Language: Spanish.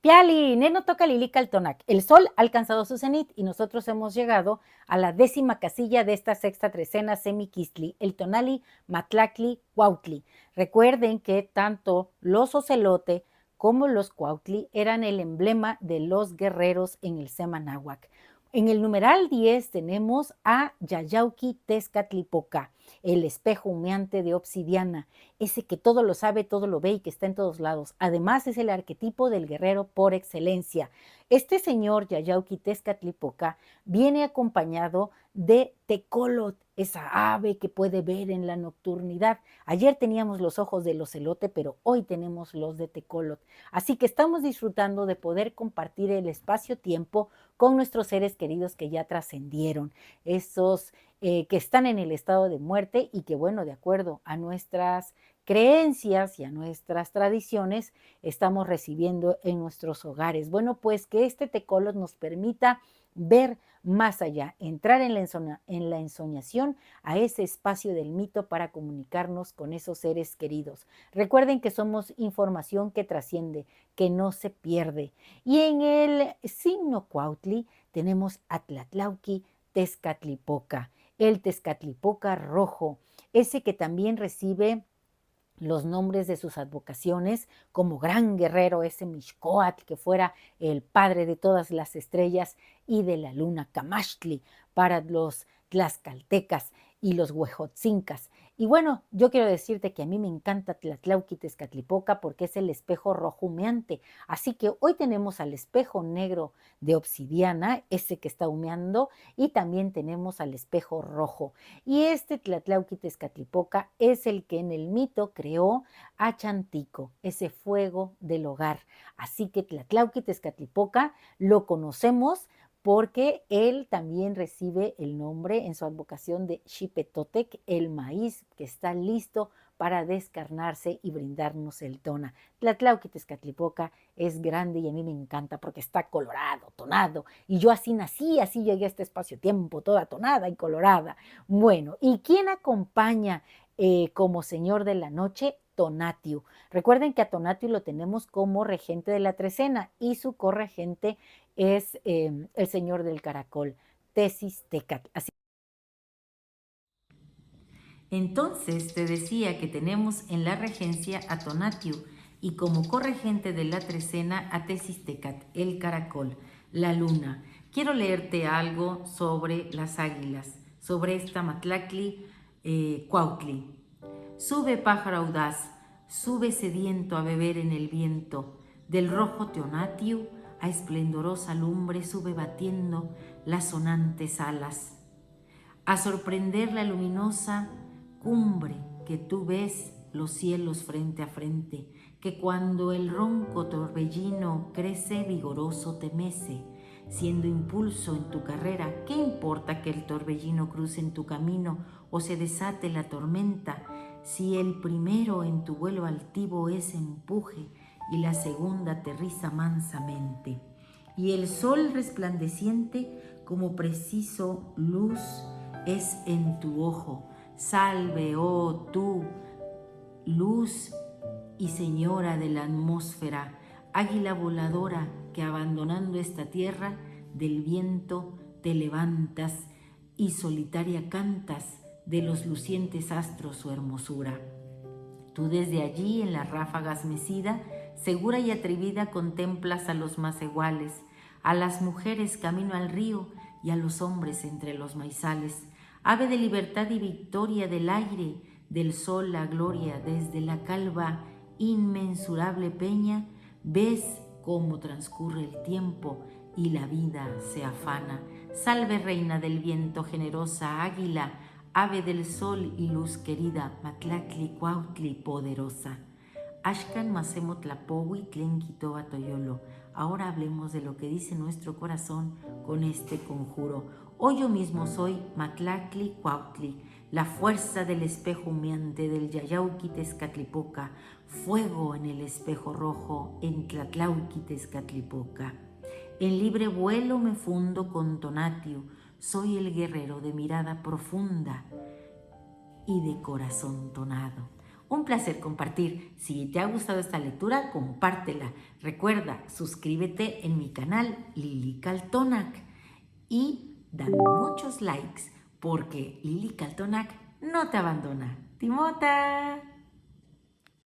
Piali, neno toca Lilica al Tonac. El sol ha alcanzado su cenit y nosotros hemos llegado a la 10ª casilla de esta sexta trecena semiquistli, el tonali Matlacli Cuautli. Recuerden que tanto los ocelote como los Cuautli eran el emblema de los guerreros en el Semanáhuac. En el numeral 10 tenemos a Yayauqui Tezcatlipoca, el espejo humeante de obsidiana, ese que todo lo sabe, todo lo ve y que está en todos lados. Además es el arquetipo del guerrero por excelencia. Este señor Yayauqui Tezcatlipoca viene acompañado de Tecolot, esa ave que puede ver en la nocturnidad. Ayer teníamos los ojos del ocelote, pero hoy tenemos los de Tecolot. Así que estamos disfrutando de poder compartir el espacio-tiempo con nuestros seres queridos que ya trascendieron, esos que están en el estado de muerte y que, bueno, de acuerdo a nuestras creencias y a nuestras tradiciones, estamos recibiendo en nuestros hogares. Bueno, pues que este Tecolot nos permita ver más allá, entrar en la ensoñación a ese espacio del mito para comunicarnos con esos seres queridos. Recuerden que somos información que trasciende, que no se pierde. Y en el signo Cuautli tenemos Atlatlauqui Tezcatlipoca, el Tezcatlipoca rojo, ese que también recibe los nombres de sus advocaciones como gran guerrero, ese Mixcoatl que fuera el padre de todas las estrellas y de la luna, Camachtli para los tlaxcaltecas y los huejotzincas. Y bueno, yo quiero decirte que a mí me encanta Tlatlauqui Tezcatlipoca porque es el espejo rojo humeante. Así que hoy tenemos al espejo negro de obsidiana, ese que está humeando, y también tenemos al espejo rojo. Y este Tlatlauqui Tezcatlipoca es el que en el mito creó a Chantico, ese fuego del hogar. Así que Tlatlauqui Tezcatlipoca lo conocemos porque él también recibe el nombre en su advocación de Xipetotec, el maíz que está listo para descarnarse y brindarnos el tona. Tlatlauqui Tezcatlipoca es grande y a mí me encanta porque está colorado, tonado, y yo así nací, así llegué a este espacio-tiempo, toda tonada y colorada. Bueno, ¿y quién acompaña como señor de la noche? Tonatiuh. Recuerden que a Tonatiuh lo tenemos como regente de la trecena y su corregente es el señor del caracol, Tesis Tecat. Así. Entonces te decía que tenemos en la regencia a Tonatiuh y como corregente de la trecena a Tesistecat, el caracol, la luna. Quiero leerte algo sobre las águilas, sobre esta Matlacli Cuautli. Sube pájaro audaz, sube sediento a beber en el viento, del rojo Tonatiuh a esplendorosa lumbre sube batiendo las sonantes alas, a sorprender la luminosa cumbre que tú ves los cielos frente a frente, que cuando el ronco torbellino crece vigoroso te mece, siendo impulso en tu carrera, ¿qué importa que el torbellino cruce en tu camino o se desate la tormenta, si el primero en tu vuelo altivo es empuje y la segunda aterriza mansamente? Y el sol resplandeciente como preciso luz es en tu ojo. Salve, oh tú, luz y señora de la atmósfera, águila voladora que abandonando esta tierra del viento te levantas y solitaria cantas de los lucientes astros su hermosura. Tú desde allí en las ráfagas mecida, segura y atrevida contemplas a los más iguales, a las mujeres camino al río y a los hombres entre los maizales. Ave de libertad y victoria del aire, del sol la gloria, desde la calva inmensurable peña, ves cómo transcurre el tiempo y la vida se afana. Salve reina del viento, generosa águila, ave del sol y luz querida, Matlacli Cuautli poderosa. Ashkan Masemo Tlapowi Tlenquitoba Toyolo. Ahora hablemos de lo que dice nuestro corazón con este conjuro. Hoy yo mismo soy Matlacli Cuautli, la fuerza del espejo humeante del Yayauqui Tezcatlipoca, fuego en el espejo rojo en Tlatlauqui Tezcatlipoca. En libre vuelo me fundo con Tonatiuh, soy el guerrero de mirada profunda y de corazón tonado. Un placer compartir. Si te ha gustado esta lectura, compártela. Recuerda, suscríbete en mi canal Lili Caltonac y dame muchos likes porque Lili Caltonac no te abandona. ¡Timota!